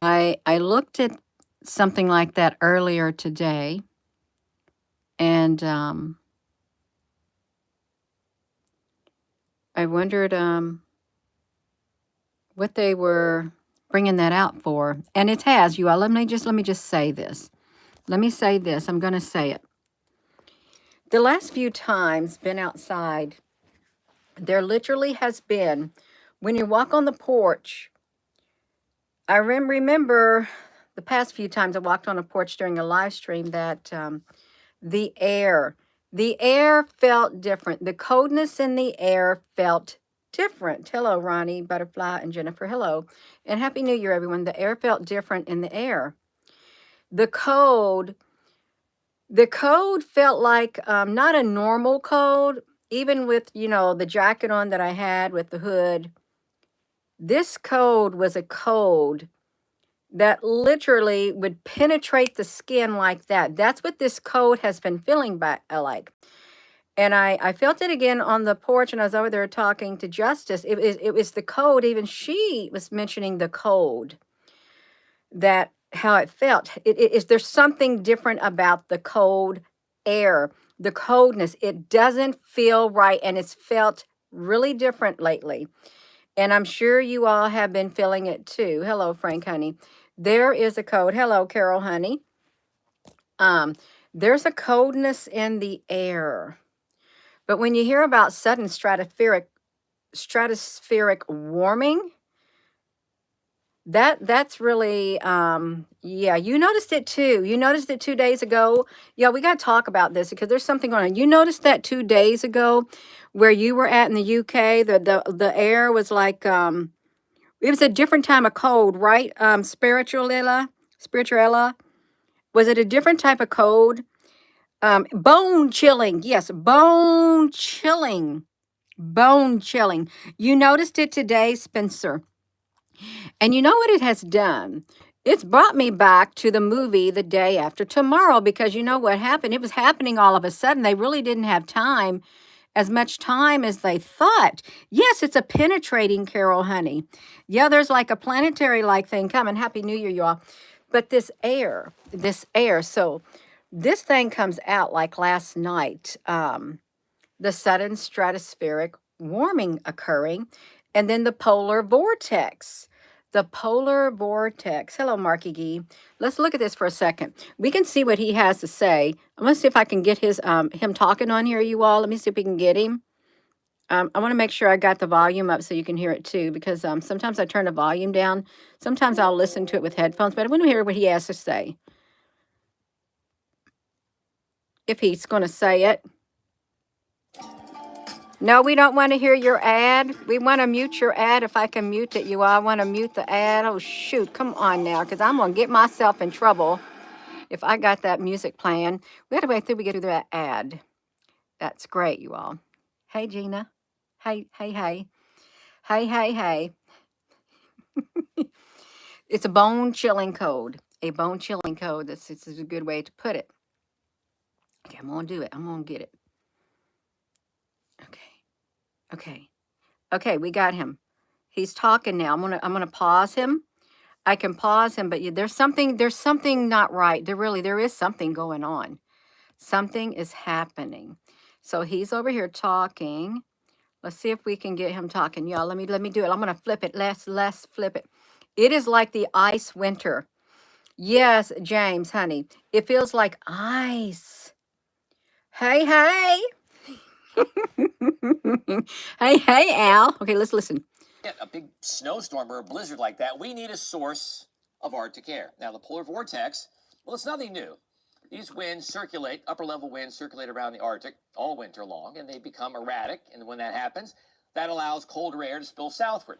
I looked at something like that earlier today, and I wondered what they were bringing that out for. And it has, you all. Let me just say this. Let me say this. I'm going to say it. The last few times been outside, there literally has been, when you walk on the porch, I remember the past few times I walked on a porch during a live stream that the air, the air felt different. The coldness in the air felt different. Hello, Ronnie, Butterfly, and Jennifer. Hello. And Happy New Year, everyone. The air felt different in the air. The cold felt like not a normal cold, even with, the jacket on that I had with the hood. This cold was a cold that literally would penetrate the skin like that. That's what this cold has been feeling like. And I felt it again on the porch, and I was over there talking to Justice. It was the cold. Even she was mentioning the cold, that how it felt. There's something different about the cold air, the coldness. It doesn't feel right, and it's felt really different lately. And I'm sure you all have been feeling it too. Hello, Frank, honey. There is a cold. Hello, Carol, honey. There's a coldness in the air. But when you hear about sudden stratospheric warming, that's really yeah, you noticed it too. You noticed it 2 days ago. Yeah, we got to talk about this because there's something going on. You noticed that 2 days ago where you were at in the UK, the air was like it was a different time of cold, right? Spirituella. Was it a different type of cold? Bone chilling. Yes, bone chilling. Bone chilling. You noticed it today, Spencer. And you know what it has done? It's brought me back to the movie The Day After Tomorrow, because you know what happened? It was happening all of a sudden. They really didn't have time, as much time as they thought. Yes, it's a penetrating, Carol, honey. Yeah, there's like a planetary like thing coming. Happy New Year, y'all. But this air. So this thing comes out like last night. The sudden stratospheric warming occurring, and then the polar vortex. The polar vortex. Hello, Marky Gee. Let's look at this for a second. We can see what he has to say. I'm gonna see if I can get him talking on here, you all. Let me see if we can get him. I want to make sure I got the volume up so you can hear it too, because sometimes I turn the volume down. Sometimes I'll listen to it with headphones, but I want to hear what he has to say. If he's going to say it. No, we don't want to hear your ad. We want to mute your ad. If I can mute it, you all. I want to mute the ad. Oh, shoot. Come on now, because I'm going to get myself in trouble if I got that music playing. We got to wait till we get to that ad. That's great, you all. Hey, Gina. Hey, hey, hey. Hey, hey, hey. It's a bone-chilling code. A bone-chilling code. This is a good way to put it. Okay, I'm going to do it. I'm going to get it. Okay, we got him. He's talking now. I'm gonna pause him. I can pause him, but there's something not right. There is something going on. Something is happening. So he's over here talking. Let's see if we can get him talking. Y'all, let me do it. I'm gonna flip it. Let's flip it. It is like the ice winter. Yes, James, honey. It feels like ice. Hey, hey. Hey, Al. Okay, let's listen. Get a big snowstorm or a blizzard like that, we need a source of Arctic air. Now, the polar vortex, well, it's nothing new. These winds circulate, upper level winds circulate around the Arctic all winter long, and they become erratic. And when that happens, that allows colder air to spill southward.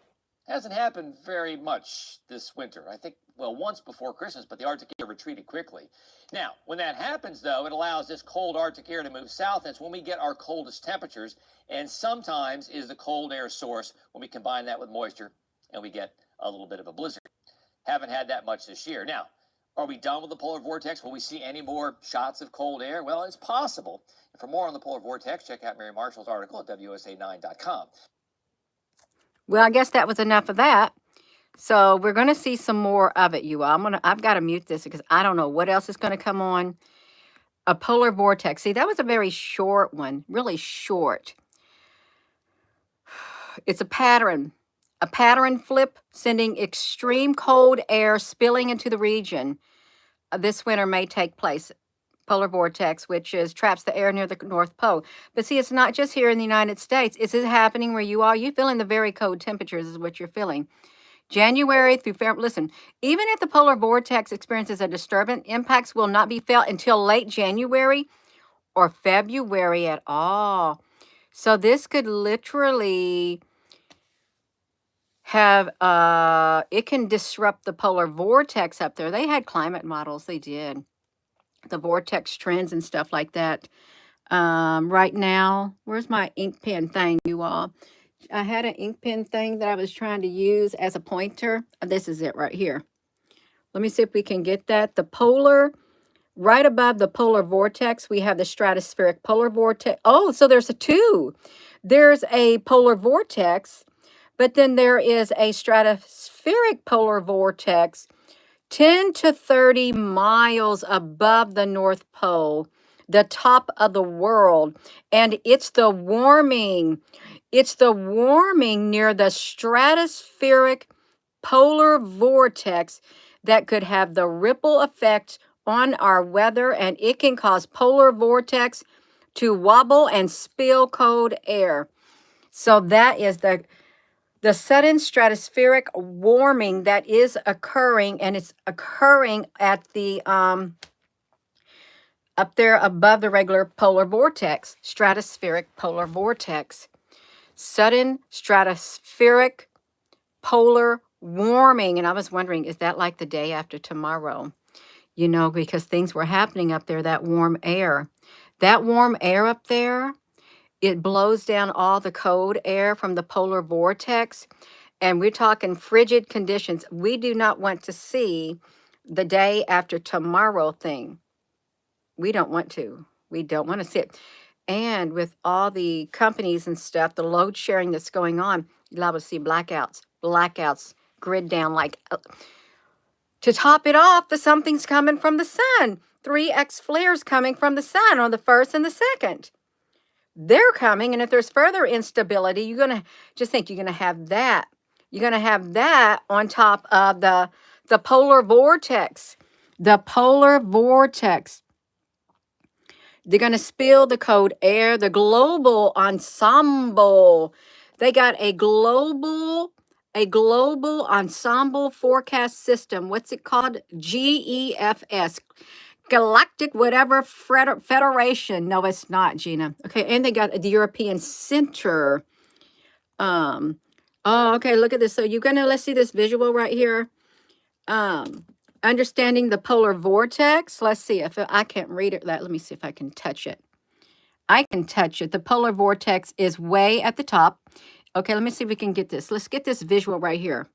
Hasn't happened very much this winter. I think, well, once before Christmas, but the Arctic air retreated quickly. Now, when that happens, though, it allows this cold Arctic air to move south. That's when we get our coldest temperatures, and sometimes is the cold air source when we combine that with moisture and we get a little bit of a blizzard. Haven't had that much this year. Now, are we done with the polar vortex? Will we see any more shots of cold air? Well, it's possible. And for more on the polar vortex, check out Mary Marshall's article at WSA9.com. Well, I guess that was enough of that. So we're going to see some more of it, you all. I've got to mute this because I don't know what else is going to come on. A polar vortex. See, that was a very short one, really short. It's a pattern flip, sending extreme cold air spilling into the region. This winter may take place. Polar vortex, which is traps the air near the North Pole. But see, it's not just here in the United States. It's happening where you are. You feeling the very cold temperatures is what you're feeling. January through February. Listen, even if the polar vortex experiences a disturbance, impacts will not be felt until late January or February at all. So this could literally have it can disrupt the polar vortex up there. They had climate models, they did. The vortex trends and stuff like that. Right now, where's my ink pen thing, you all? I had an ink pen thing that I was trying to use as a pointer. This is it right here. Let me see if we can get that. The polar, right above the polar vortex, we have the stratospheric polar vortex. Oh, so there's a two. There's a polar vortex, but then there is a stratospheric polar vortex 10 to 30 miles above the North Pole, the top of the world. And it's the warming. It's the warming near the stratospheric polar vortex that could have the ripple effect on our weather, and it can cause polar vortex to wobble and spill cold air. So that is the sudden stratospheric warming that is occurring, and it's occurring at the up there above the regular polar vortex, stratospheric polar vortex. Sudden stratospheric polar warming. And I was wondering, is that like the day after tomorrow? You know, because things were happening up there, that warm air. That warm air up there, it blows down all the cold air from the polar vortex. And we're talking frigid conditions. We do not want to see the day after tomorrow thing. We don't want to. We don't want to see it. And with all the companies and stuff, the load sharing that's going on, you'll able to see blackouts, grid down like to top it off, something's coming from the sun. 3x flares coming from the sun on the 1st and the 2nd. They're coming, and if there's further instability, you're going to just think you're going to have that. You're going to have that on top of the polar vortex. The polar vortex. They're going to spill the cold air, the global ensemble. They got a global ensemble forecast system. What's it called? GEFS. Galactic whatever federation. No, it's not, Gina. Okay, and they got the European Center. Oh, okay, look at this. So you're gonna, let's see this visual right here. Understanding the polar vortex. Let's see if I can't read it. Let me see if I can touch it. I can touch it. The polar vortex is way at the top. Okay, let me see if we can get this. Let's get this visual right here.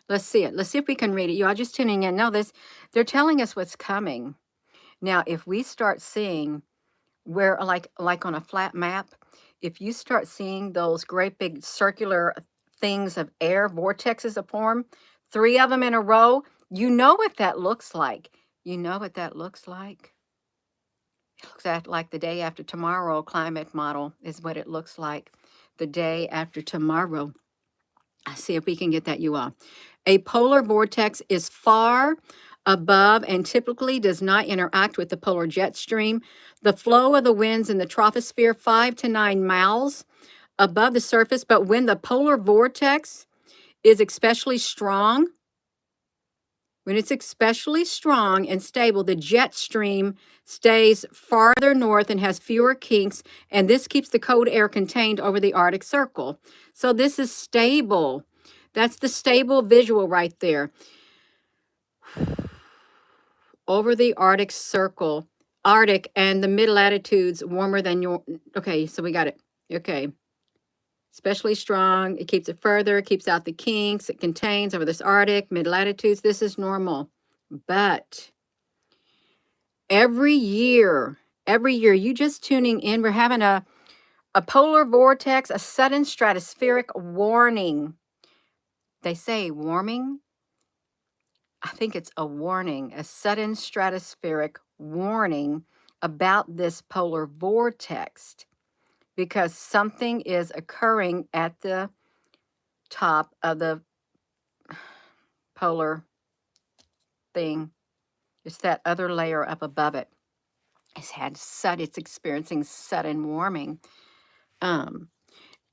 Let's see it. Let's see if we can read it. You all just tuning in. No, they're telling us what's coming. Now, if we start seeing where, like on a flat map, if you start seeing those great big circular things of air vortexes that form, 3 of them in a row, you know what that looks like. You know what that looks like. It looks like the day after tomorrow climate model is what it looks like. The day after tomorrow. Let's see if we can get that, you all. A polar vortex is far above and typically does not interact with the polar jet stream. The flow of the winds in the troposphere 5 to 9 miles above the surface, but when the polar vortex is especially strong, when it's especially strong and stable, the jet stream stays farther north and has fewer kinks, and this keeps the cold air contained over the Arctic Circle. So this is stable. That's the stable visual right there. Over the Arctic Circle, Arctic and the mid-latitudes warmer than your, okay, so we got it. Okay. Especially strong. It keeps it further, it keeps out the kinks. It contains over this Arctic, mid-latitudes. This is normal. But every year, you just tuning in, we're having a polar vortex, a sudden stratospheric warning. They say warming. I think it's a warning, a sudden stratospheric warning about this polar vortex because something is occurring at the top of the polar thing. It's that other layer up above it. It's experiencing sudden warming.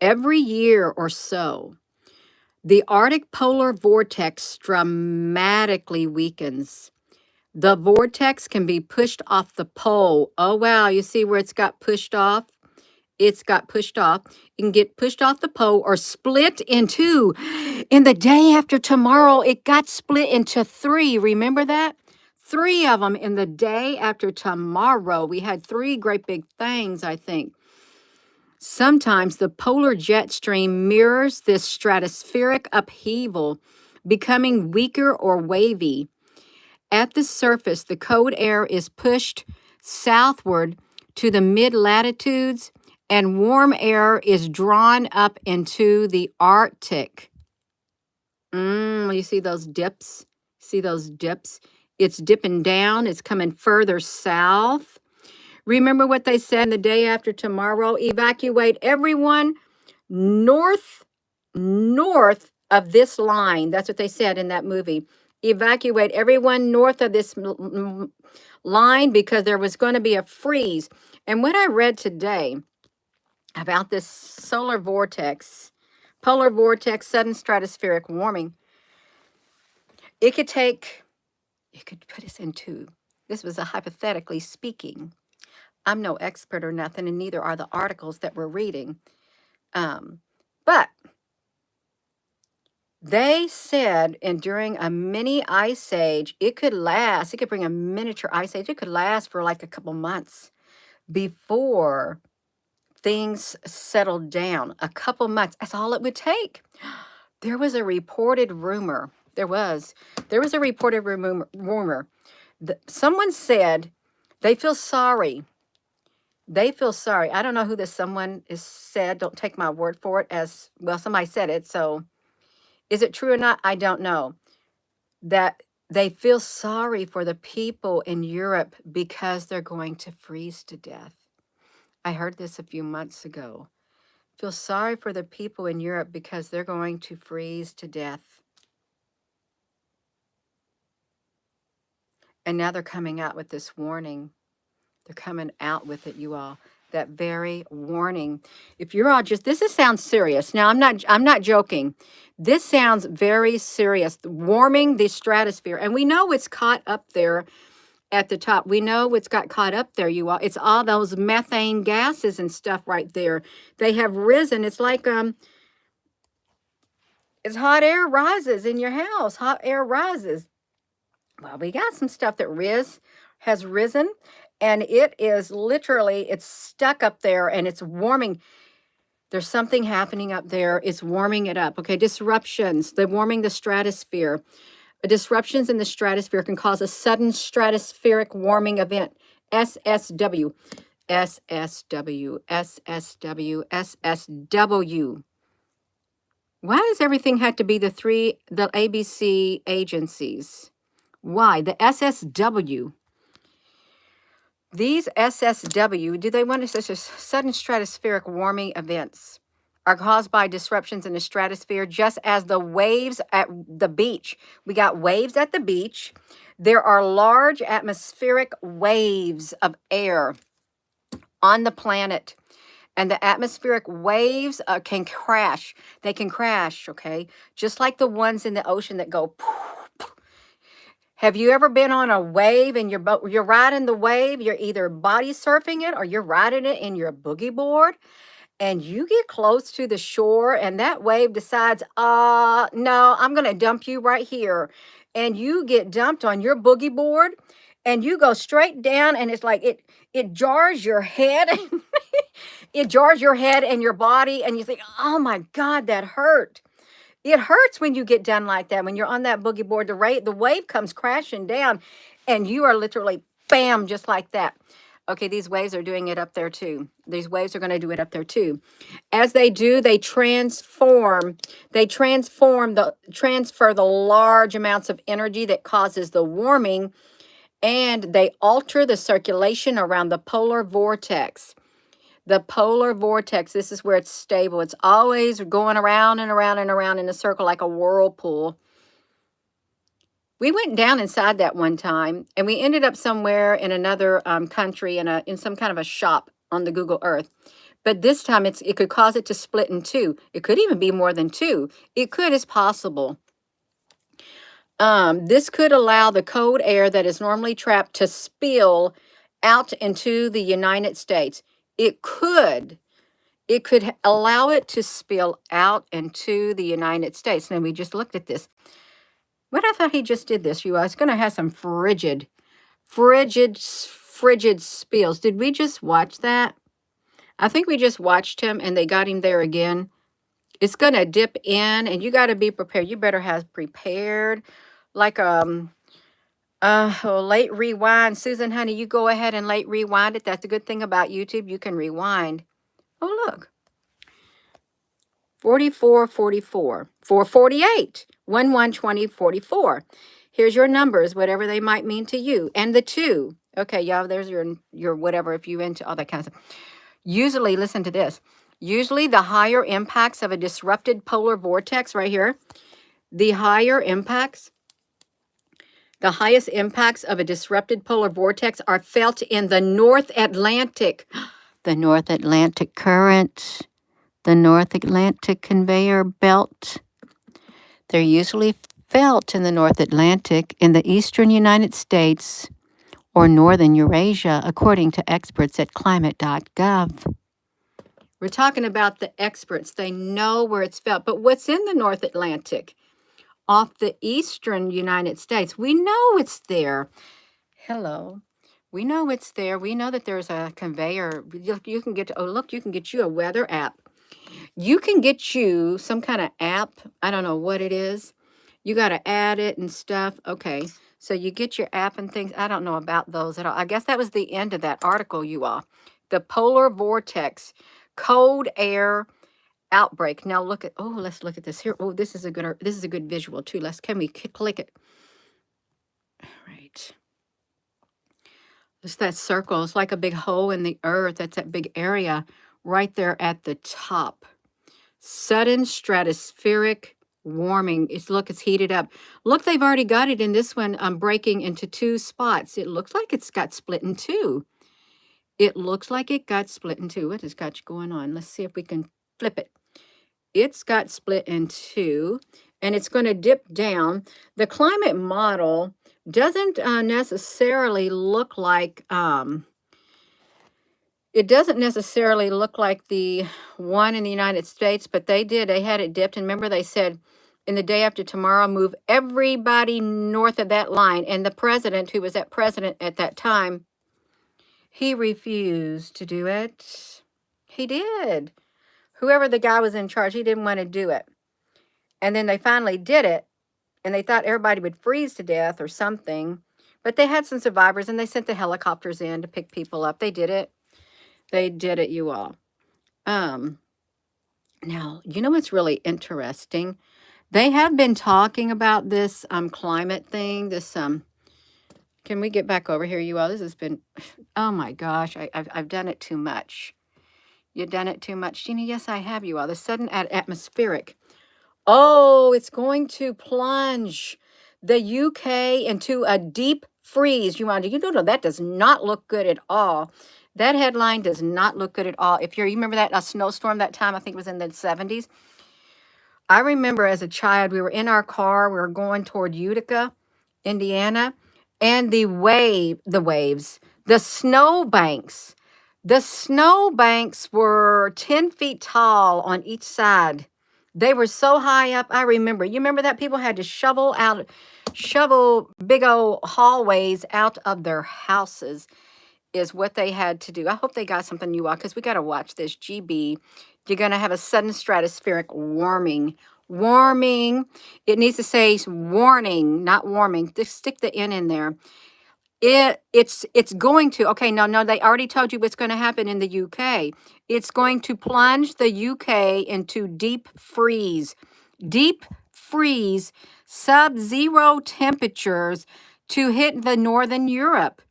Every year or so, the Arctic polar vortex dramatically weakens. The vortex can be pushed off the pole. Oh, wow. You see where it's got pushed off? It's got pushed off. It can get pushed off the pole or split in two. In the day after tomorrow, it got split into three. Remember that? Three of them in the day after tomorrow. We had three great big things, I think. Sometimes the polar jet stream mirrors this stratospheric upheaval, becoming weaker or wavy. At the surface, the cold air is pushed southward to the mid latitudes, and warm air is drawn up into the Arctic. You see those dips? See those dips? It's dipping down, it's coming further south. Remember what they said the day after tomorrow? Evacuate everyone north of this line. That's what they said in that movie. Evacuate everyone north of this line because there was going to be a freeze. And what I read today about this solar vortex, polar vortex, sudden stratospheric warming, it could put us into, this was a hypothetically speaking. I'm no expert or nothing, and neither are the articles that we're reading. But they said, and during a mini ice age, it could bring a miniature ice age. It could last for like a couple months before things settled down. A couple months. That's all it would take. There was a reported rumor. There was a reported rumor. Someone said they feel sorry. They feel sorry. I don't know who this someone is said. Don't take my word for it. As well, somebody said it. So is it true or not? I don't know. That they feel sorry for the people in Europe because they're going to freeze to death. I heard this a few months ago. Feel sorry for the people in Europe because they're going to freeze to death. And now they're coming out with this warning. They're coming out with it, you all. That very warning. If you're all this sounds serious. Now, I'm not joking. This sounds very serious. Warming the stratosphere. And we know it's caught up there at the top. We know it's got caught up there, you all. It's all those methane gases and stuff right there. They have risen. It's like it's hot air rises in your house. Hot air rises. Well, we got some stuff that has risen, and it is literally, it's stuck up there and it's warming. There's something happening up there. It's warming it up. Okay, disruptions. They're warming the stratosphere. Disruptions in the stratosphere can cause a sudden stratospheric warming event. SSW. SSW. SSW. SSW. Why does everything have to be the ABC agencies? Why? The SSW. These SSW, do they want to say sudden stratospheric warming events are caused by disruptions in the stratosphere, just as the waves at the beach. We got waves at the beach. There are large atmospheric waves of air on the planet. And the atmospheric waves can crash. They can crash, okay? Just like the ones in the ocean that go poof. Have you ever been on a wave and you're riding the wave? You're either body surfing it or you're riding it in your boogie board, and you get close to the shore and that wave decides, no, I'm going to dump you right here. And you get dumped on your boogie board and you go straight down, and it's like it jars your head. It jars your head and your body, and you think, oh my God, that hurt. It hurts when you get done like that. When you're on that boogie board, the wave comes crashing down and you are literally, bam, just like that. Okay, these waves are doing it up there too. These waves are going to do it up there too. As they do, they transform. They transfer the large amounts of energy that causes the warming, and they alter the circulation around the polar vortex. The polar vortex, this is where it's stable. It's always going around and around and around in a circle like a whirlpool. We went down inside that one time, and we ended up somewhere in another country in some kind of a shop on the Google Earth. But this time it could cause it to split in two. It could even be more than two. It could is possible. This could allow the cold air that is normally trapped to spill out into the United States. It could allow it to spill out into the United States. Now we just looked at this. What I thought he just did this, you guys, going to have some frigid spills. Did we just watch that? I think we just watched him and they got him there again. It's going to dip in and you got to be prepared. You better have prepared like late rewind. Susan, honey, you go ahead and late rewind it. That's the good thing about YouTube. You can rewind. Oh, look. 44, 44, 448, 1, 1, 20, 44. Here's your numbers, whatever they might mean to you. And the 2. Okay, y'all, there's your whatever, if you into all that kind of stuff. Usually, listen to this. Usually the higher impacts of a disrupted polar vortex right here, the highest impacts of a disrupted polar vortex are felt in the North Atlantic. The North Atlantic current. The North Atlantic conveyor belt. They're usually felt in the North Atlantic, in the eastern United States, or northern Eurasia, according to experts at climate.gov. We're talking about the experts. They know where it's felt. But what's in the North Atlantic? Off the eastern United States. We know it's there. Hello. We know it's there. We know that there's a conveyor. You can get, you can get you a weather app. You can get you some kind of app. I don't know what it is. You got to add it and stuff. Okay. So you get your app and things. I don't know about those at all. I guess that was the end of that article, you all. The polar vortex, cold air outbreak. Now look at, let's look at this here. Oh, this is a good visual too. Can we click it? All right. It's that circle. It's like a big hole in the earth. That's that big area right there at the top. Sudden stratospheric warming. It's heated up. Look, they've already got it in this one. Breaking into 2 spots. It looks like it's got split in 2. It looks like it got split in 2. What has got going on? Let's see if we can flip it. It's got split in 2, and it's going to dip down. The climate model doesn't necessarily look like it doesn't necessarily look like the one in the United States, but they had it dipped. And remember, they said in the day after tomorrow, move everybody north of that line. And the president, who was president at that time, he refused to do it. He did. Whoever the guy was in charge, he didn't want to do it. And then they finally did it. And they thought everybody would freeze to death or something. But they had some survivors, and they sent the helicopters in to pick people up. They did it. They did it, you all. Now, you know what's really interesting? They have been talking about this climate thing. Can we get back over here, you all? This has been, oh my gosh, I've done it too much. You've done it too much, Jeannie. Yes, I have, you all. The sudden atmospheric. Oh, it's going to plunge the UK into a deep freeze. You know, that does not look good at all. That headline does not look good at all. You remember that a snowstorm that time, I think it was in the 70s. I remember as a child, we were in our car, we were going toward Utica, Indiana, and the snow banks were 10 feet tall on each side. They were so high up. You remember that people had to shovel big old hallways out of their houses is what they had to do. I hope they got something new out because we got to watch this. GB, you're going to have a sudden stratospheric warming. It needs to say warning, not warming. Just stick the N in there. It's going to, okay, no, they already told you what's going to happen in the UK. It's going to plunge the UK into deep freeze, sub-zero temperatures to hit the northern Europe.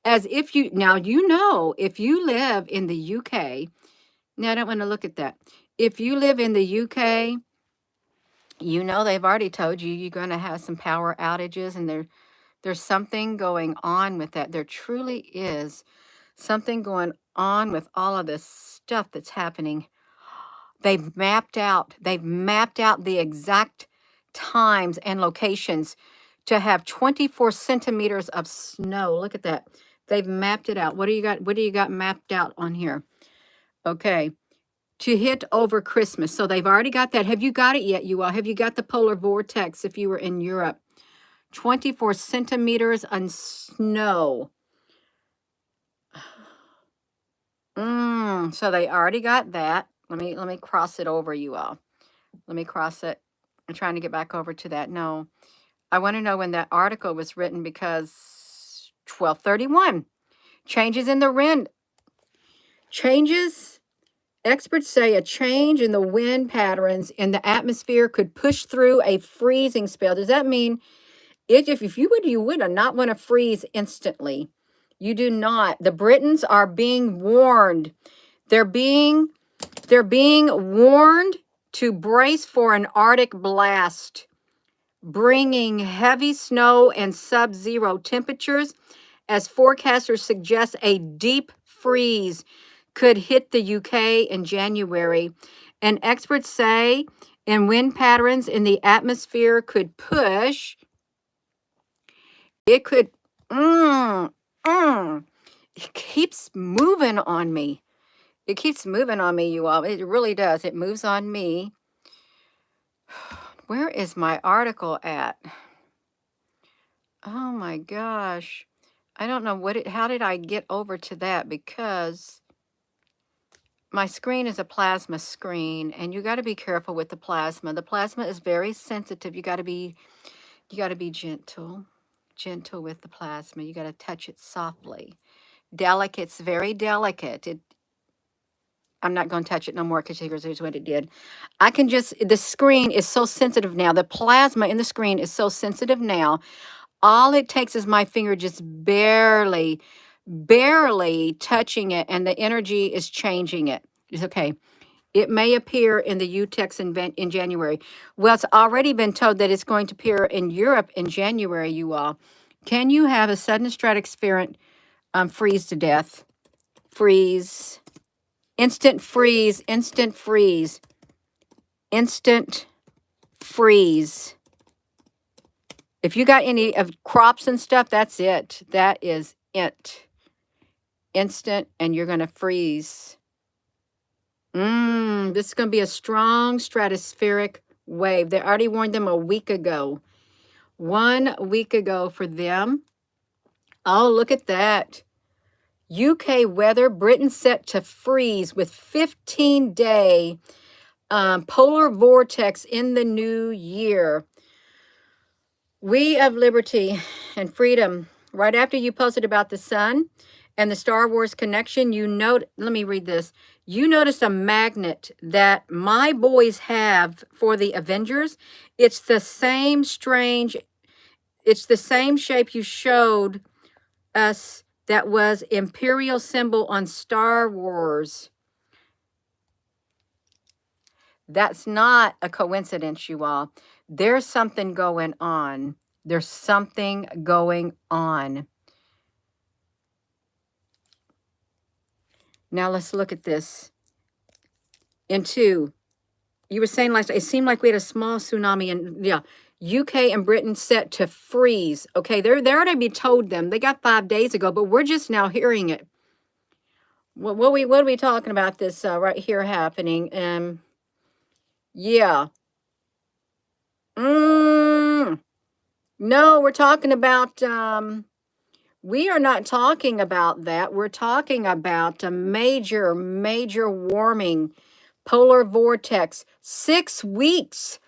As if you, now you know, if you live in the UK, now I don't want to look at that. If you live in the UK, you know they've already told you you're going to have some power outages, and there's something going on with that. There truly is something going on with all of this stuff that's happening. They've mapped out the exact times and locations to have 24 centimeters of snow. Look at that. They've mapped it out. What do you got? What do you got mapped out on here? Okay. To hit over Christmas. So they've already got that. Have you got it yet, you all? Have you got the polar vortex if you were in Europe? 24 centimeters on snow. So they already got that. Let me cross it over, you all. Let me cross it. I'm trying to get back over to that. No, I want to know when that article was written, because 1231 changes in the wind. Changes. Experts say a change in the wind patterns in the atmosphere could push through a freezing spell. Does that mean if you would not want to freeze instantly? You do not. The Britons are being warned. They're being warned to brace for an Arctic blast, bringing heavy snow and sub-zero temperatures, as forecasters suggest a deep freeze could hit the UK in January. And experts say and wind patterns in the atmosphere could push. It could, it keeps moving on me. It keeps moving on me, you all. It really does. It moves on me. Where is my article at? Oh my gosh. I don't know how did I get over to that, because my screen is a plasma screen, and you got to be careful with the plasma. The plasma is very sensitive. You got to be gentle with the plasma. You got to touch it softly. Delicate, it's very delicate. I'm not going to touch it no more, because here's what it did. The screen is so sensitive now. The plasma in the screen is so sensitive now. All it takes is my finger just barely touching it, and the energy is changing it. It's okay. It may appear in the UTEX in January. Well, it's already been told that it's going to appear in Europe in January, you all. Can you have a sudden stratospheric freeze to death? Freeze. Instant freeze. Instant freeze. Instant freeze. If you got any of crops and stuff, that's it. That is it. Instant, and you're going to freeze. This is going to be a strong stratospheric wave. They already warned them a week ago. 1 week ago for them. Oh, look at that. UK weather, Britain set to freeze with 15-day polar vortex in the new year. We of liberty and freedom. Right after you posted about the sun and the Star Wars connection, let me read this. You notice a magnet that my boys have for the Avengers. It's the same shape you showed us that was Imperial symbol on Star Wars. That's not a coincidence, you all. There's something going on. There's something going on. Now let's look at this. You were saying it seemed like we had a small tsunami, and yeah, UK and Britain set to freeze. Okay, they're already be told them. They got 5 days ago, but we're just now hearing it. What are we talking about this right here happening? Yeah. No, we're talking about, we are not talking about that. We're talking about a major warming, polar vortex. 6 weeks.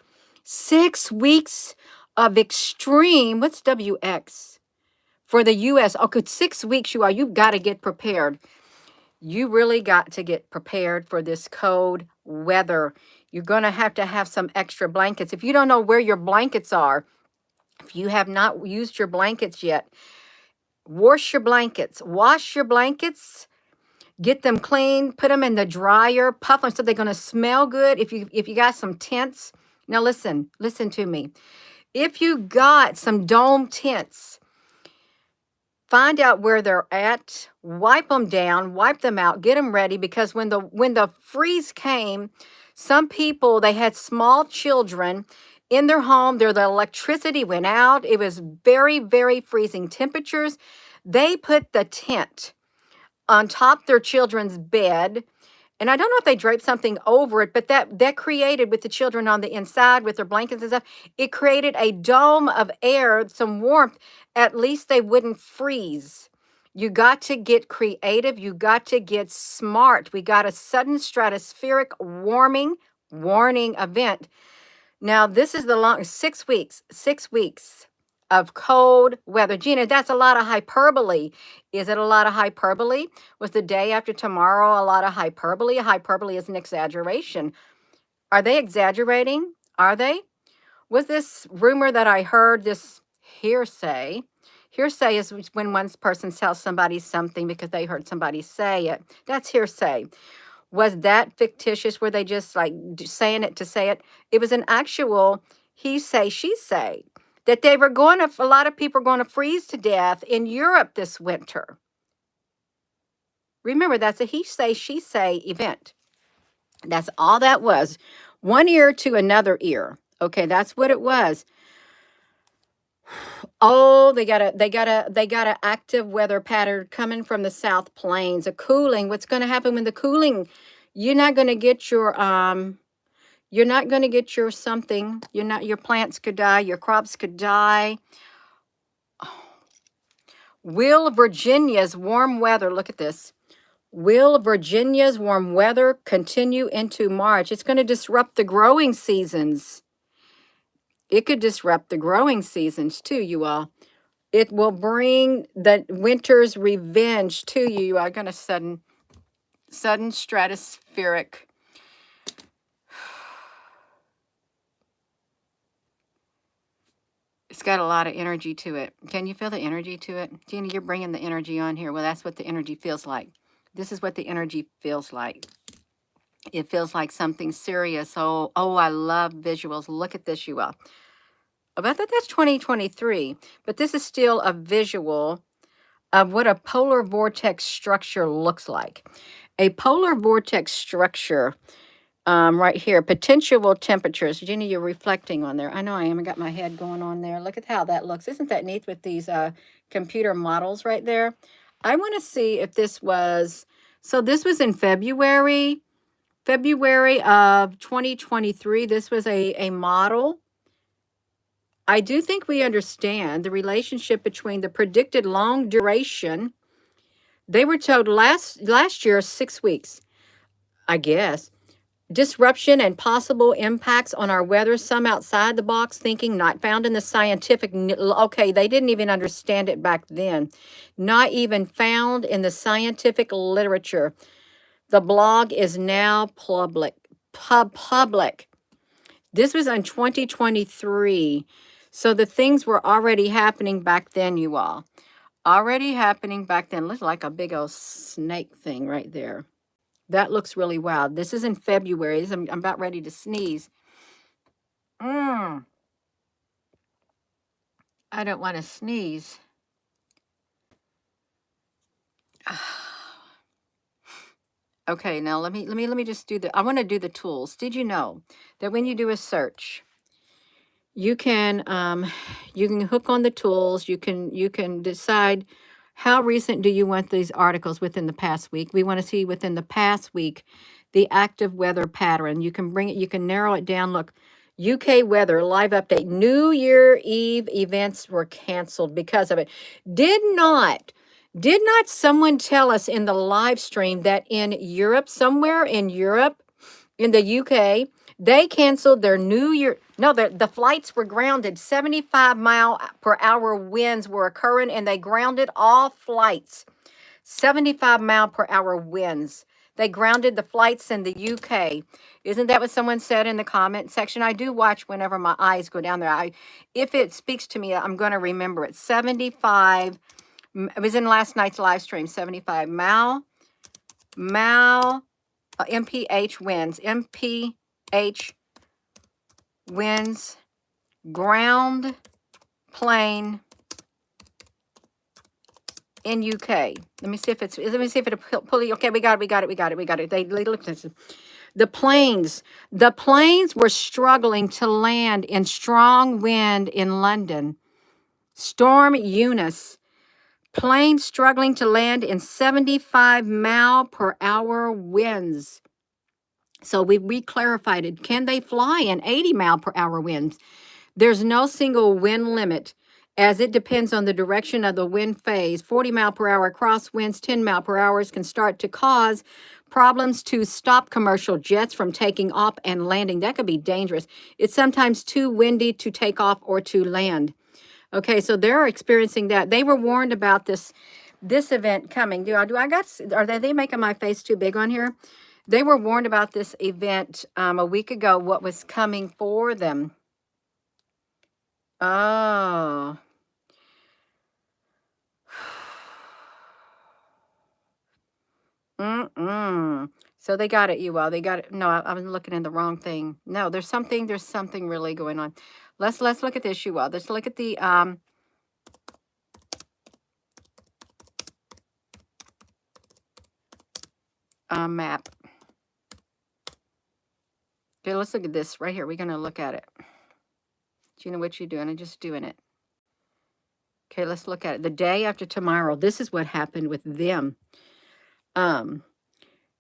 6 weeks of extreme, what's WX? for the U.S. Oh, good 6 weeks, you've got to get prepared. You really got to get prepared for this cold weather. You're going to have some extra blankets. If you don't know where your blankets are, if you have not used your blankets yet, wash your blankets. Wash your blankets. Get them clean. Put them in the dryer. Puff them so they're going to smell good. If you got some tents, now listen to me. If you got some dome tents, find out where they're at, wipe them down, wipe them out, get them ready, because when the freeze came, some people, they had small children in their home, the electricity went out. It was very, very freezing temperatures. They put the tent on top their children's bed. And I don't know if they draped something over it, but that created, with the children on the inside with their blankets and stuff, it created a dome of air, some warmth. At least they wouldn't freeze. You got to get creative. You got to get smart. We got a sudden stratospheric warning event. Now, this is the long 6 weeks of cold weather. Gina, that's a lot of hyperbole. Is it a lot of hyperbole? Was the day after tomorrow a lot of hyperbole? Hyperbole is an exaggeration. Are they exaggerating? Are they? Was this rumor that I heard, this hearsay? Hearsay is when one person tells somebody something because they heard somebody say it. That's hearsay. Was that fictitious? Were they just like saying it to say it? It was an actual he say, she say, that they were a lot of people are going to freeze to death in Europe this winter. Remember, that's a he say, she say event. That's all that was. One ear to another ear. Okay, that's what it was. Oh, they got a active weather pattern coming from the South Plains, a cooling. What's going to happen when the cooling? You're not going to get your something. Your plants could die, your crops could die. Will Virginia's warm weather, look at this. Will Virginia's warm weather continue into March? It's going to disrupt the growing seasons. It could disrupt the growing seasons too, you all. It will bring the winter's revenge to you. You are going to sudden stratospheric. It's got a lot of energy to it. Can you feel the energy to it? Gina, you're bringing the energy on here. Well, that's what the energy feels like. This is what the energy feels like. It feels like something serious. Oh, I love visuals. Look at this, you all. But that's 2023. But this is still a visual of what a polar vortex structure looks like. A polar vortex structure, right here, potential temperatures. Jenny, you're reflecting on there. I know I am. I got my head going on there. Look at how that looks. Isn't that neat with these computer models right there? I want to see if this was, so this was in February of 2023. This was a model. I do think we understand the relationship between the predicted long duration. They were told last year 6 weeks, I guess. Disruption and possible impacts on our weather, some outside the box thinking, not found in the scientific. Okay, they didn't even understand it back then. Not even found in the scientific literature. The blog is now public. This was in 2023. So the things were already happening back then, you all. Already happening back then. Looks like a big old snake thing right there. That looks really wild. This is in February. I'm about ready to sneeze. I don't want to sneeze. Okay, now let me just do I want to do the tools. Did you know that when you do a search, you can hook on the tools. You can decide how recent do you want these articles within the past week. We want to see within the past week the active weather pattern. You can bring it, you can narrow it down. Look, UK weather live update. New Year Eve events were canceled because of it. Did not someone tell us in the live stream that in Europe, somewhere in Europe, in the UK, they canceled their New Year? No, the flights were grounded. 75-mile-per-hour winds were occurring, and they grounded all flights. 75-mile-per-hour winds. They grounded the flights in the UK. Isn't that what someone said in the comment section? I do watch whenever my eyes go down there. If it speaks to me, I'm going to remember it. 75. It was in last night's live stream. 75 MPH winds. MPH winds. Ground plane in UK. Let me see if it'll pull it. Okay, we got it. They looked at it. The planes were struggling to land in strong wind in London. Storm Eunice. Planes struggling to land in 75-mile-per-hour winds. So we clarified it. Can they fly in 80-mile-per-hour winds? There's no single wind limit, as it depends on the direction of the wind phase. 40-mile-per-hour crosswinds, 10-mile-per-hour can start to cause problems to stop commercial jets from taking off and landing. That could be dangerous. It's sometimes too windy to take off or to land. Okay, so they're experiencing that. They were warned about this event coming. Are they making my face too big on here? They were warned about this event a week ago, what was coming for them. Oh. So they got it, you all. They got it. No, I was looking in the wrong thing. No, there's something really going on. Let's look at this, you all. Let's look at the map. Okay, let's look at this right here. We're gonna look at it. Do you know what you're doing? I'm just doing it. Okay, let's look at it. The day after tomorrow. This is what happened with them.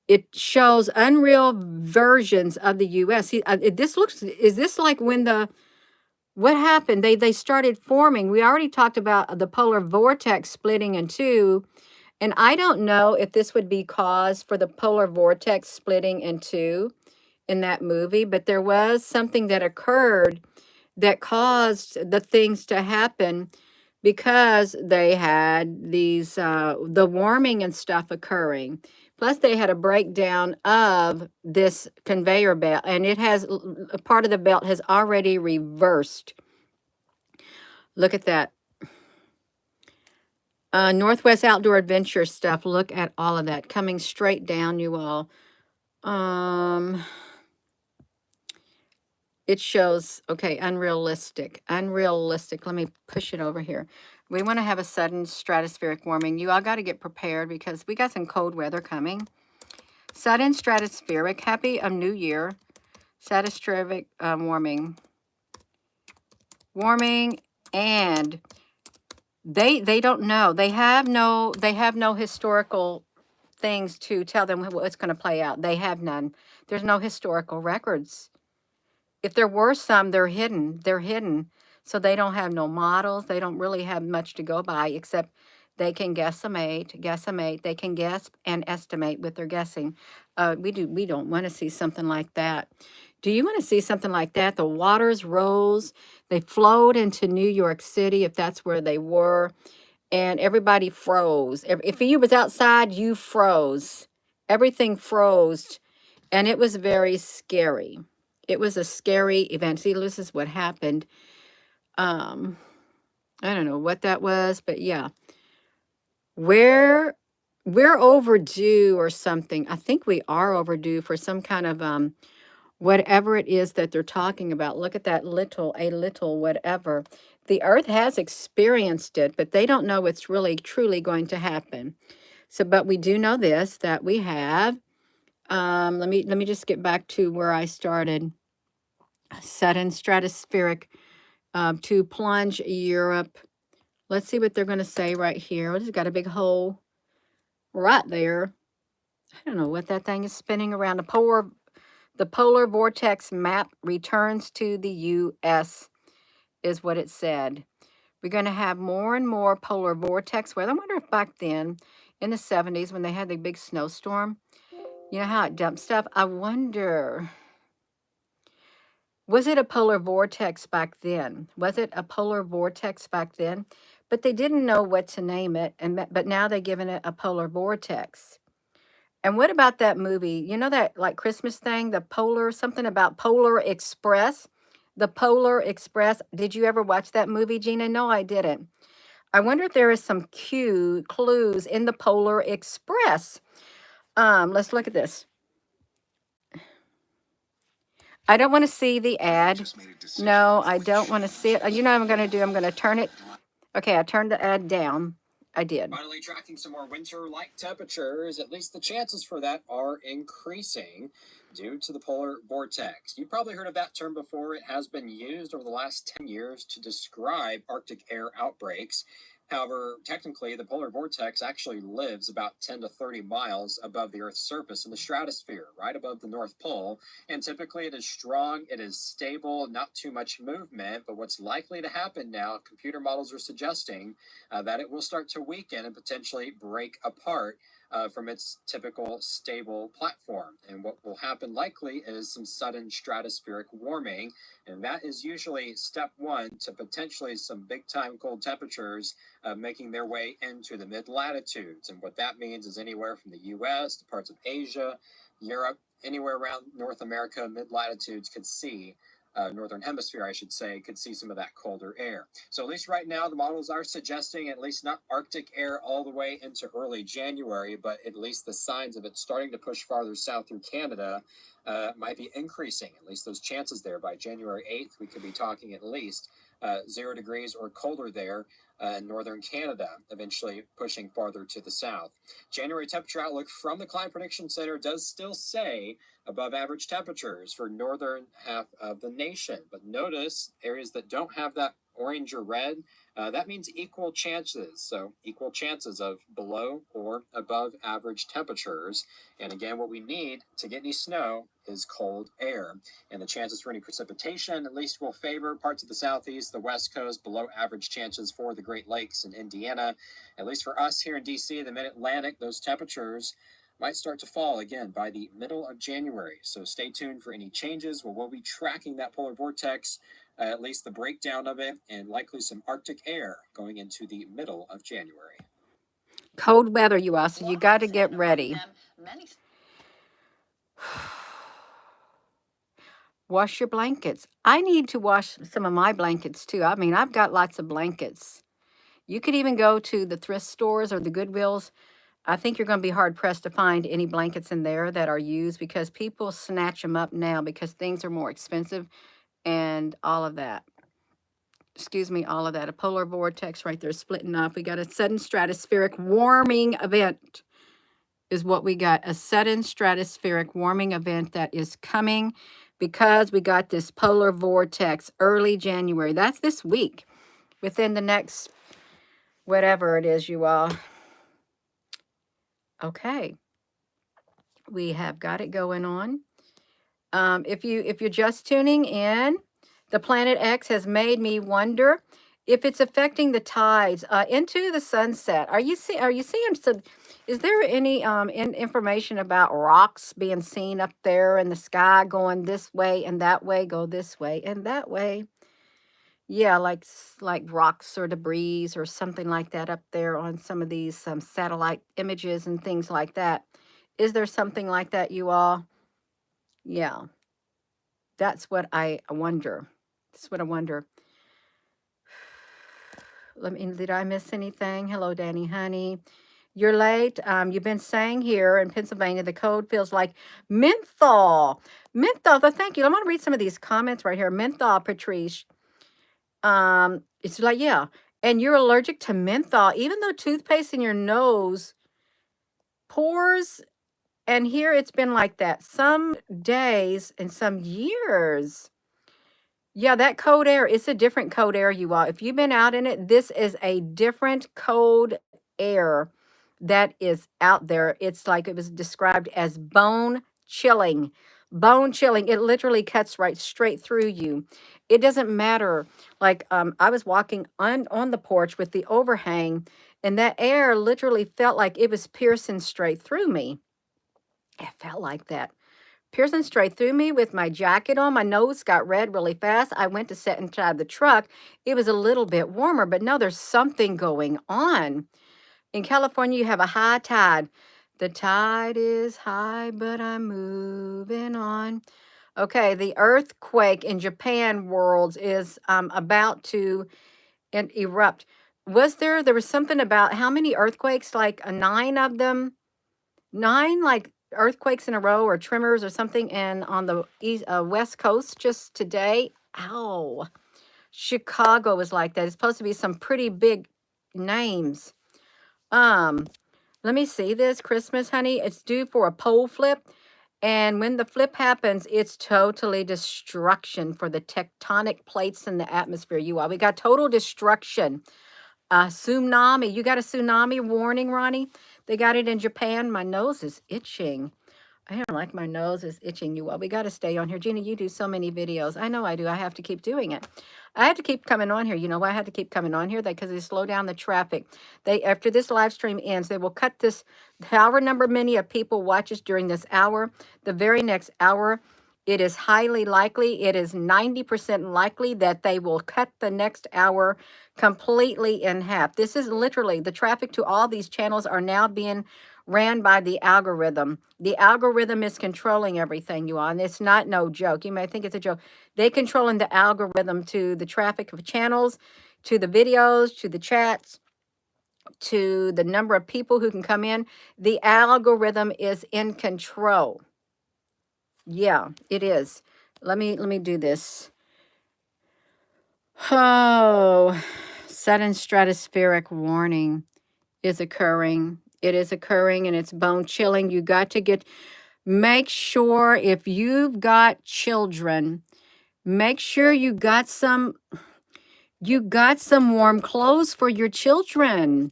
It shows unreal versions of the U.S. Is this like when what happened? They started forming. We already talked about the polar vortex splitting in two. And I don't know if this would be cause for the polar vortex splitting in two in that movie, but there was something that occurred that caused the things to happen because they had these the warming and stuff occurring. Plus they had a breakdown of this conveyor belt, and it has a part of the belt has already reversed. Look at that. Northwest Outdoor Adventure stuff. Look at all of that coming straight down, you all. It shows, okay, unrealistic. Let me push it over here. We want to have a sudden stratospheric warming. You all got to get prepared because we got some cold weather coming. Sudden stratospheric. Happy New Year. Stratospheric warming. Warming, and they don't know. They have no historical things to tell them what's going to play out. They have none. There's no historical records. If there were some, they're hidden. So they don't have no models. They don't really have much to go by, except they can guesstimate. They can guess and estimate with their guessing. We don't want to see something like that. Do you want to see something like that? The waters rose. They flowed into New York City, if that's where they were, and everybody froze. If you was outside, you froze. Everything froze, and it was very scary. It was a scary event. See, this is what happened. I don't know what that was, but yeah. We're overdue or something. I think we are overdue for some kind of whatever it is that they're talking about. Look at that a little whatever. The earth has experienced it, but they don't know what's really truly going to happen. So, but we do know this, that we have let me just get back to where I started. Sudden stratospheric to plunge Europe. Let's see what they're going to say right here. It's got a big hole right there. I don't know what that thing is spinning around. The polar vortex map returns to the U.S. is what it said. We're going to have more and more polar vortex weather. I wonder if back then in the 70s when they had the big snowstorm, you know how it dumped stuff? I wonder Was it a polar vortex back then? Was it a polar vortex back then? But they didn't know what to name it, but now they're giving it a polar vortex. And what about that movie? You know that like Christmas thing, the Polar, something about Polar Express? The Polar Express. Did you ever watch that movie, Gina? No, I didn't. I wonder if there is some clues in the Polar Express. Let's look at this. I don't want to see the ad. No, I don't want to see it. You know what I'm going to do? I'm going to turn it. Okay, I turned the ad down. I did. Finally, tracking some more winter-like temperatures, at least the chances for that are increasing due to the polar vortex. You've probably heard of that term before. It has been used over the last 10 years to describe Arctic air outbreaks. However, technically, the polar vortex actually lives about 10 to 30 miles above the Earth's surface in the stratosphere, right above the North Pole. And typically, it is strong, it is stable, not too much movement. But what's likely to happen now, computer models are suggesting that it will start to weaken and potentially break apart from its typical stable platform. And what will happen likely is some sudden stratospheric warming. And that is usually step one to potentially some big time cold temperatures making their way into the mid latitudes. And what that means is anywhere from the US to parts of Asia, Europe, anywhere around North America, mid latitudes could see northern hemisphere, I should say, could see some of that colder air. So at least right now, the models are suggesting at least not Arctic air all the way into early January, but at least the signs of it starting to push farther south through Canada might be increasing. At least those chances there by January 8th, we could be talking at least 0 degrees or colder there in northern Canada, eventually pushing farther to the south. January temperature outlook from the Climate Prediction Center does still say above average temperatures for northern half of the nation. But notice areas that don't have that orange or red, that means equal chances. So equal chances of below or above average temperatures. And again, what we need to get any snow is cold air. And the chances for any precipitation at least will favor parts of the southeast, the west coast, below average chances for the Great Lakes and Indiana. At least for us here in DC, the mid-Atlantic, those temperatures might start to fall again by the middle of January. So stay tuned for any changes. We'll be tracking that polar vortex, at least the breakdown of it, and likely some Arctic air going into the middle of January. Cold weather, you all, so you got to get ready. Wash your blankets. I need to wash some of my blankets too. I mean, I've got lots of blankets. You could even go to the thrift stores or the Goodwills. I think you're going to be hard pressed to find any blankets in there that are used because people snatch them up now because things are more expensive and all of that. Excuse me, all of that. A polar vortex right there splitting up. We got a sudden stratospheric warming event is what we got. A sudden stratospheric warming event that is coming because we got this polar vortex early January. That's this week. Within the next whatever it is, you all. Okay. We have got it going on. If you're just tuning in, the planet X has made me wonder if it's affecting the tides into the sunset. Are you seeing some? Is there any information about rocks being seen up there in the sky going this way and that way, go this way and that way? Yeah, like rocks or debris or something like that up there on some of these satellite images and things like that. Is there something like that, you all? Yeah, that's what I wonder. That's what I wonder. Did I miss anything? Hello, Danny Honey. You're late. You've been saying here in Pennsylvania, the code feels like menthol. Menthol, thank you. I'm going to read some of these comments right here. Menthol, Patrice. It's like, yeah. And you're allergic to menthol, even though toothpaste in your nose pores. And here it's been like that some days and some years. Yeah, that cold air, it's a different cold air, you all. If you've been out in it, this is a different cold air that is out there. It's like it was described as bone chilling. Bone chilling. It literally cuts right straight through you. It doesn't matter. Like I was walking on the porch with the overhang, and that air literally felt like it was piercing straight through me. It felt like that. piercing straight through me with my jacket on. My nose got red really fast. I went to sit inside the truck. It was a little bit warmer, but no, there's something going on. In California, you have a high tide. The tide is high, but I'm moving on. Okay, the earthquake in Japan world is about to erupt. There was something about how many earthquakes, like 9 of them, 9 like earthquakes in a row or tremors or something, and on the west coast just today. Ow. Chicago was like that. It's supposed to be some pretty big names. Let me see this. Christmas, honey. It's due for a pole flip. And when the flip happens, it's totally destruction for the tectonic plates in the atmosphere. You all, we got total destruction. Tsunami. You got a tsunami warning, Ronnie? They got it in Japan. My nose is itching. I don't like my nose is itching, you all. We got to stay on here. Gina, you do so many videos. I know I do. I have to keep doing it. I had to keep coming on here. You know why I had to keep coming on here? Because they slow down the traffic. After this live stream ends, they will cut this, however number many of people watches during this hour, the very next hour. It is highly likely, it is 90% likely that they will cut the next hour completely in half. This is literally, the traffic to all these channels are now being ran by the algorithm. The algorithm is controlling everything, you all, and it's not no joke. You may think it's a joke. They controlling the algorithm to the traffic of channels, to the videos, to the chats, to the number of people who can come in. The algorithm is in control. Yeah, it is. Let me do this. Oh, sudden stratospheric warning is occurring. It is occurring and it's bone chilling. You got to make sure if you've got children, make sure you got some warm clothes for your children.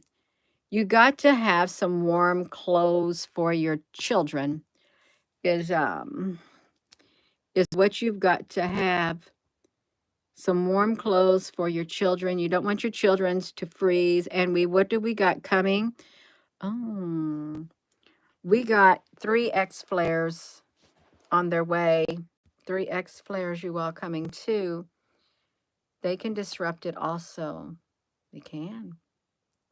You got to have some warm clothes for your children. Is what you've got to have. Some warm clothes for your children. You don't want your children to freeze. And what do we got coming? Oh, we got 3X flares on their way. 3X flares, you all, coming too. They can disrupt it also. They can.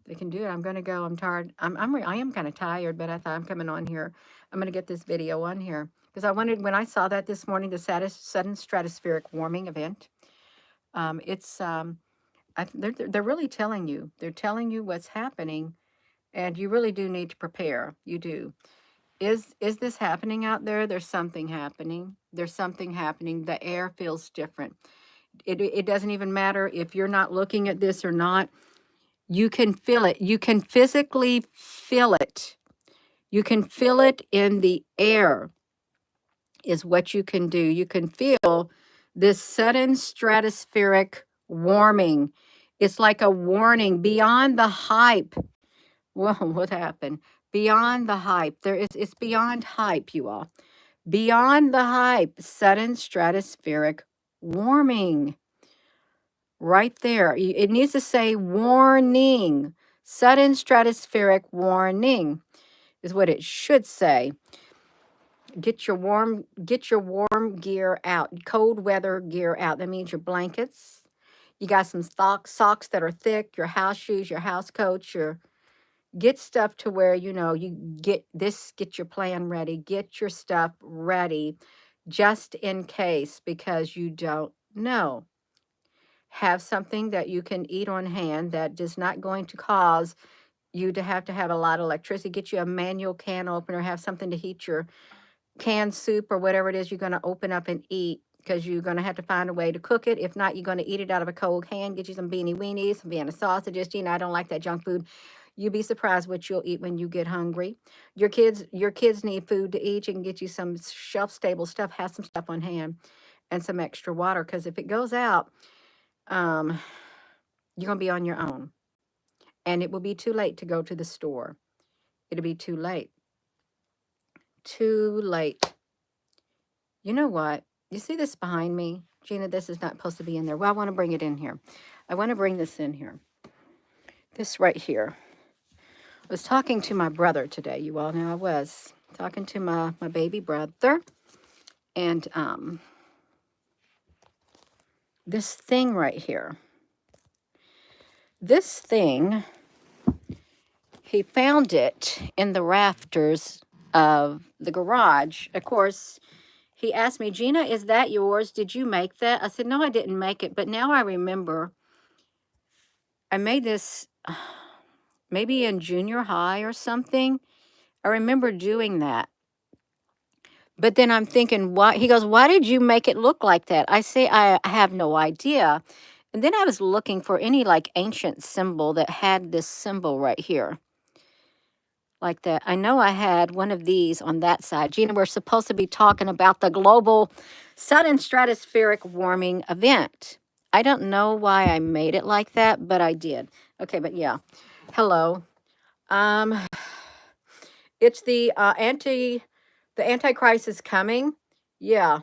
They can do it. I'm going to go. I'm tired. I am kind of tired, but I thought I'm coming on here. I'm going to get this video on here because I wanted, when I saw that this morning, the sudden stratospheric warming event, they're really telling you. They're telling you what's happening, and you really do need to prepare. You do. Is this happening out there? There's something happening. There's something happening. The air feels different. It doesn't even matter if you're not looking at this or not. You can feel it. You can physically feel it. You can feel it in the air is what you can do. You can feel this sudden stratospheric warming. It's like a warning beyond the hype. Whoa, what happened? Beyond the hype. It's beyond hype, you all. Beyond the hype, sudden stratospheric warming. Right there. It needs to say warning. Sudden stratospheric warning is what it should say. Get your warm gear out. Cold weather gear out. That means your blankets. You got some socks that are thick, your house shoes, your house coats, get stuff to where, you get your plan ready. Get your stuff ready just in case, because you don't know. Have something that you can eat on hand that is not going to cause you to have a lot of electricity. Get you a manual can opener, have something to heat your canned soup or whatever it is you're going to open up and eat, because you're going to have to find a way to cook it. If not, you're going to eat it out of a cold can. Get you some beanie weenies, some Vienna sausages. Gina, I don't like that junk food. You'll be surprised what you'll eat when you get hungry. Your kids need food to eat. You can get you some shelf-stable stuff. Have some stuff on hand and some extra water, because if it goes out, you're going to be on your own. And it will be too late to go to the store. It'll be too late. Too late. You know what? You see this behind me? Gina, this is not supposed to be in there. Well, I want to bring it in here. I want to bring this in here. This right here. I was talking to my brother today, you all know. I was talking to my baby brother. And this thing right here, this thing, he found it in the rafters of the garage. Of course, he asked me, Gina, is that yours? Did you make that? I said, no, I didn't make it. But now I remember I made this maybe in junior high or something. I remember doing that. But then I'm thinking, why? He goes, why did you make it look like that? I say, I have no idea. And then I was looking for any like ancient symbol that had this symbol right here, like that. I know I had one of these on that side. Gina, we're supposed to be talking about the global sudden stratospheric warming event. I don't know why I made it like that, but I did. Okay, but yeah. Hello. Um, it's the Antichrist is coming. Yeah.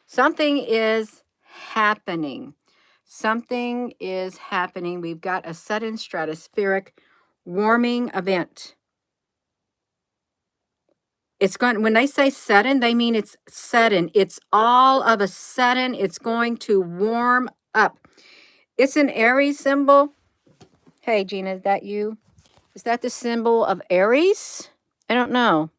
Something is happening. Something is happening. We've got a sudden stratospheric warming event. It's going, when they say sudden, they mean it's sudden. It's all of a sudden, it's going to warm up. It's an Aries symbol. Hey, Gina, is that you? Is that the symbol of Aries? I don't know.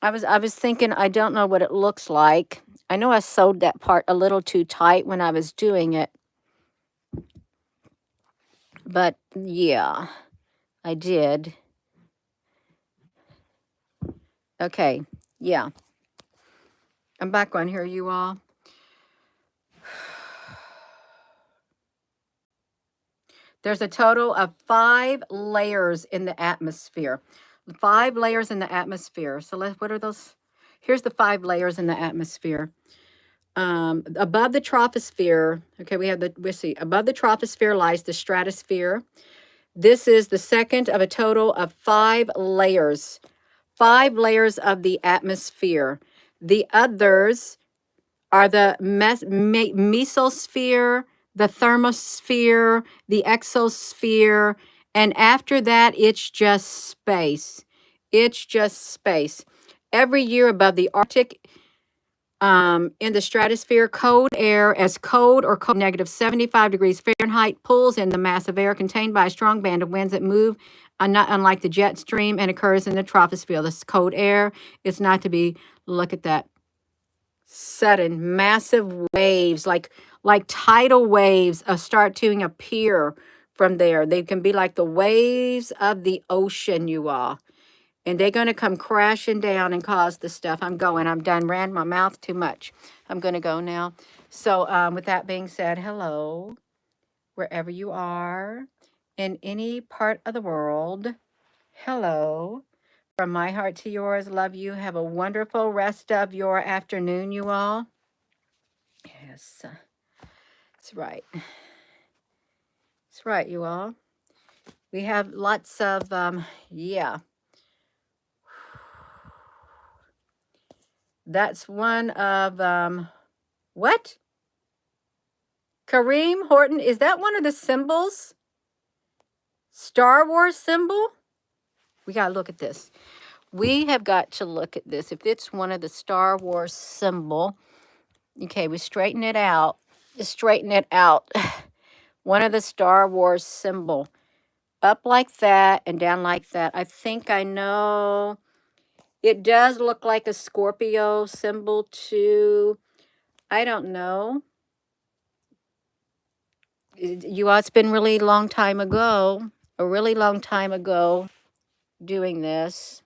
I was thinking, I don't know what it looks like. I know I sewed that part a little too tight when I was doing it. But yeah, I did. Okay, yeah. I'm back on here, you all. There's a total of 5 layers in the atmosphere. 5 layers in the atmosphere. So what are those? Here's the 5 layers in the atmosphere. Above the troposphere, okay, we see, above the troposphere lies the stratosphere. This is the second of a total of 5 layers. 5 layers of the atmosphere. The others are the mesosphere, the thermosphere, the exosphere, and after that, it's just space. It's just space. Every year above the Arctic, in the stratosphere, cold air as cold or cold negative 75 degrees Fahrenheit pulls in the mass of air contained by a strong band of winds that move, not unlike the jet stream, and occurs in the troposphere. This cold air is not to be, look at that, sudden massive waves, like tidal waves, start to appear from there. They can be like the waves of the ocean, you all. And they're going to come crashing down and cause the stuff. I'm done. Ran my mouth too much. I'm going to go now. So with that being said, hello, wherever you are, in any part of the world. Hello. From my heart to yours, love you. Have a wonderful rest of your afternoon, you all. Yes, that's right. That's right, you all. We have lots of, yeah. That's one of, what? Kareem Horton, is that one of the symbols? Star Wars symbol? We got to look at this. We have got to look at this. If it's one of the Star Wars symbol, okay, we straighten it out. Just straighten it out. One of the Star Wars symbol. Up like that and down like that. I think I know. It does look like a Scorpio symbol too. I don't know. You all, it's been really long time ago. A really long time ago doing this.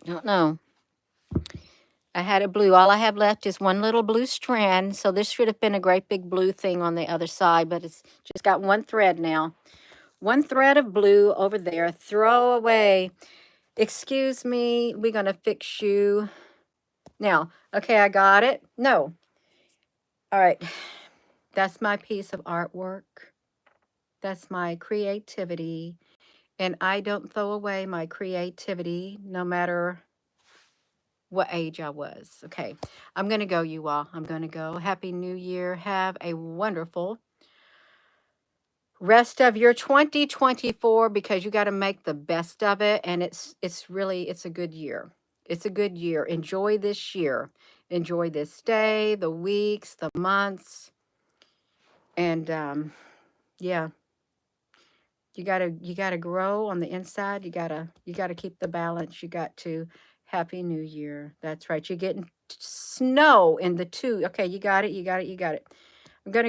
I don't know. I had a blue. All I have left is one little blue strand. So this should have been a great big blue thing on the other side, but it's just got one thread now. One thread of blue over there. Throw away. Excuse me. We're going to fix you. Now, okay, I got it. No. All right. That's my piece of artwork. That's my creativity. And I don't throw away my creativity no matter what age I was. Okay, I'm going to go, you all. I'm going to go. Happy New Year. Have a wonderful rest of your 2024, because you got to make the best of it, and it's really, it's a good year. It's a good year. Enjoy this year. Enjoy this day, the weeks, the months, and yeah, you gotta grow on the inside. You gotta keep the balance. You got to. Happy New Year. That's right. You're getting snow in the two. Okay, you got it. You got it. You got it. I'm gonna